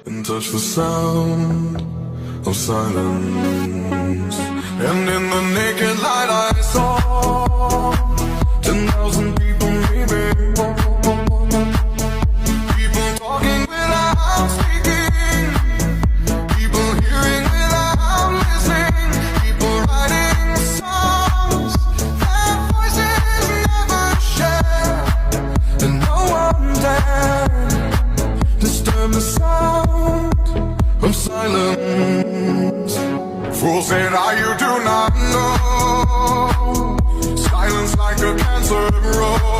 and touch the sound of silence. And in the naked light I saw 10,000 people maybe, people talking without speaking, people hearing without listening, people writing songs their voices never share, and no one dared disturb the sound of silence. Fools say that you do not know, silence like a cancer grows.